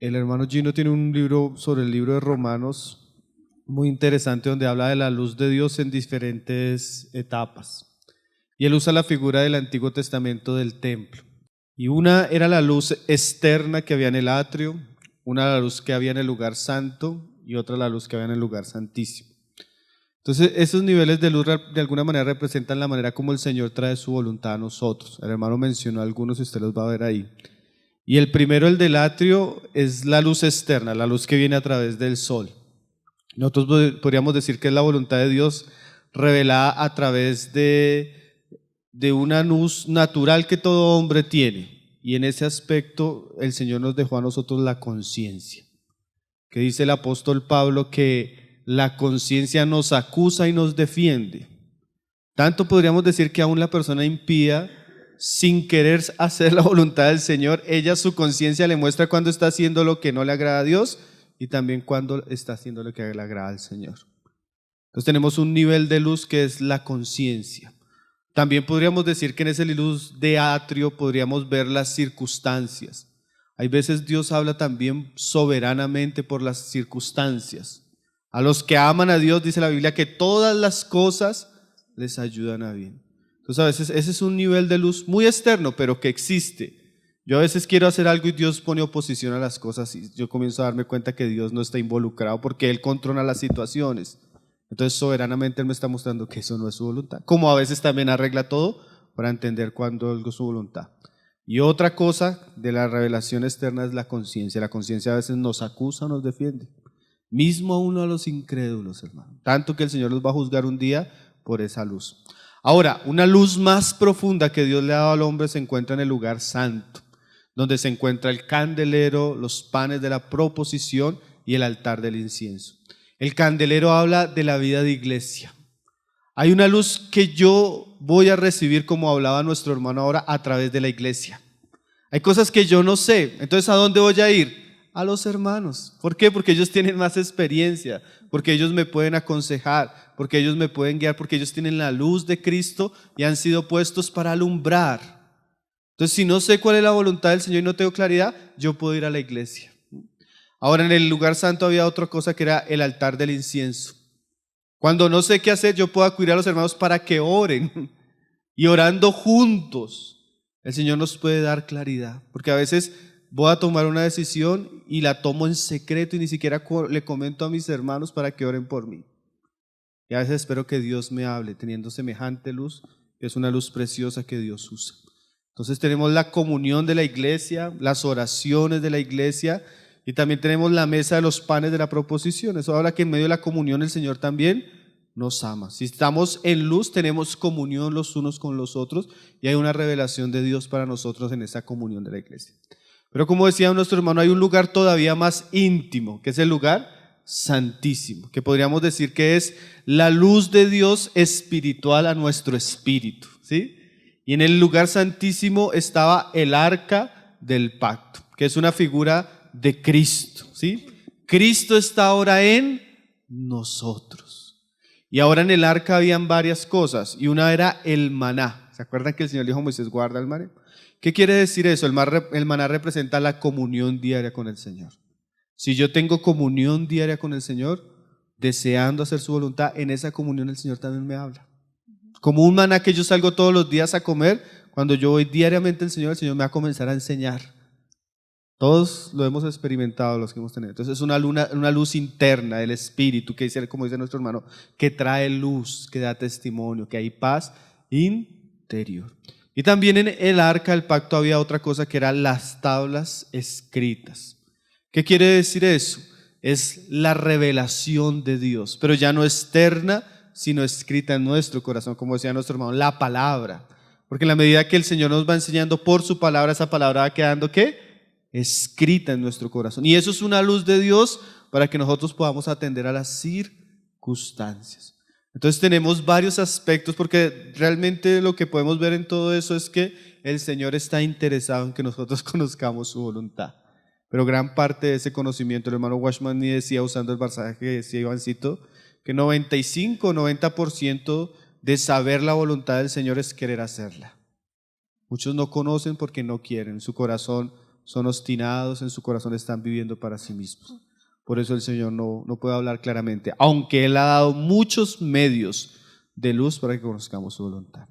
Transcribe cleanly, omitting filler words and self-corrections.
El hermano Gino tiene un libro sobre el libro de Romanos muy interesante donde habla de la luz de Dios en diferentes etapas. Y él usa la figura del Antiguo Testamento del templo. Y una era la luz externa que había en el atrio, una la luz que había en el lugar santo y otra la luz que había en el lugar santísimo. Entonces, esos niveles de luz de alguna manera representan la manera como el Señor trae su voluntad a nosotros. El hermano mencionó algunos y usted los va a ver ahí. Y el primero, el del atrio, es la luz externa, la luz que viene a través del sol. Nosotros podríamos decir que es la voluntad de Dios revelada a través de una luz natural que todo hombre tiene. Y en ese aspecto el Señor nos dejó a nosotros la conciencia. Que dice el apóstol Pablo que la conciencia nos acusa y nos defiende. Tanto podríamos decir que aún la persona impía, sin querer hacer la voluntad del Señor, ella su conciencia le muestra cuando está haciendo lo que no le agrada a Dios y también cuando está haciendo lo que le agrada al Señor. Entonces tenemos un nivel de luz que es la conciencia. También podríamos decir que en ese luz de atrio podríamos ver las circunstancias. Hay veces Dios habla también soberanamente por las circunstancias. A los que aman a Dios dice la Biblia que todas las cosas les ayudan a bien. Entonces a veces ese es un nivel de luz muy externo, pero que existe. Yo a veces quiero hacer algo y Dios pone oposición a las cosas y yo comienzo a darme cuenta que Dios no está involucrado porque Él controla las situaciones. Entonces soberanamente Él me está mostrando que eso no es su voluntad. Como a veces también arregla todo para entender cuándo algo es su voluntad. Y otra cosa de la revelación externa es la conciencia. La conciencia a veces nos acusa o nos defiende. Mismo a uno a los incrédulos, hermano. Tanto que el Señor los va a juzgar un día por esa luz. Ahora, una luz más profunda que Dios le ha dado al hombre se encuentra en el lugar santo, donde se encuentra el candelero, los panes de la proposición y el altar del incienso. El candelero habla de la vida de iglesia. Hay una luz que yo voy a recibir, como hablaba nuestro hermano ahora, a través de la iglesia. Hay cosas que yo no sé, entonces ¿a dónde voy a ir? A los hermanos. ¿Por qué? Porque ellos tienen más experiencia, porque ellos me pueden aconsejar, porque ellos me pueden guiar, porque ellos tienen la luz de Cristo y han sido puestos para alumbrar. Entonces, si no sé cuál es la voluntad del Señor y no tengo claridad, yo puedo ir a la iglesia. Ahora, en el lugar santo había otra cosa que era el altar del incienso. Cuando no sé qué hacer, yo puedo acudir a los hermanos para que oren. Y orando juntos, el Señor nos puede dar claridad. Porque a veces voy a tomar una decisión y la tomo en secreto y ni siquiera le comento a mis hermanos para que oren por mí. Y a veces espero que Dios me hable teniendo semejante luz, que es una luz preciosa que Dios usa. Entonces tenemos la comunión de la iglesia, las oraciones de la iglesia y también tenemos la mesa de los panes de la proposición. Eso habla que en medio de la comunión el Señor también nos ama. Si estamos en luz, tenemos comunión los unos con los otros y hay una revelación de Dios para nosotros en esa comunión de la iglesia. Pero como decía nuestro hermano, hay un lugar todavía más íntimo, que es el lugar santísimo, que podríamos decir que es la luz de Dios espiritual a nuestro espíritu, ¿sí? Y en el lugar santísimo estaba el arca del pacto, que es una figura de Cristo, ¿sí? Cristo está ahora en nosotros. Y ahora en el arca habían varias cosas, y una era el maná. ¿Se acuerdan que el Señor dijo a Moisés, guarda el maná? ¿Qué quiere decir eso? El maná representa la comunión diaria con el Señor. Si yo tengo comunión diaria con el Señor, deseando hacer su voluntad, en esa comunión el Señor también me habla. Como un maná que yo salgo todos los días a comer, cuando yo voy diariamente al Señor, el Señor me va a comenzar a enseñar. Todos lo hemos experimentado, los que hemos tenido. Entonces es una luz interna del Espíritu, que dice, como dice nuestro hermano, que trae luz, que da testimonio, que hay paz interior. Y también en el arca del pacto había otra cosa que eran las tablas escritas. ¿Qué quiere decir eso? Es la revelación de Dios, pero ya no externa, sino escrita en nuestro corazón, como decía nuestro hermano, la palabra. Porque en la medida que el Señor nos va enseñando por su palabra, esa palabra va quedando ¿qué? Escrita en nuestro corazón. Y eso es una luz de Dios para que nosotros podamos atender a las circunstancias. Entonces tenemos varios aspectos, porque realmente lo que podemos ver en todo eso es que el Señor está interesado en que nosotros conozcamos su voluntad. Pero gran parte de ese conocimiento, el hermano Washman ni decía, usando el pasaje que decía Ivancito, que 95-90% de saber la voluntad del Señor es querer hacerla. Muchos no conocen porque no quieren, su corazón son obstinados, en su corazón están viviendo para sí mismos. Por eso el Señor no puede hablar claramente, aunque Él ha dado muchos medios de luz para que conozcamos su voluntad.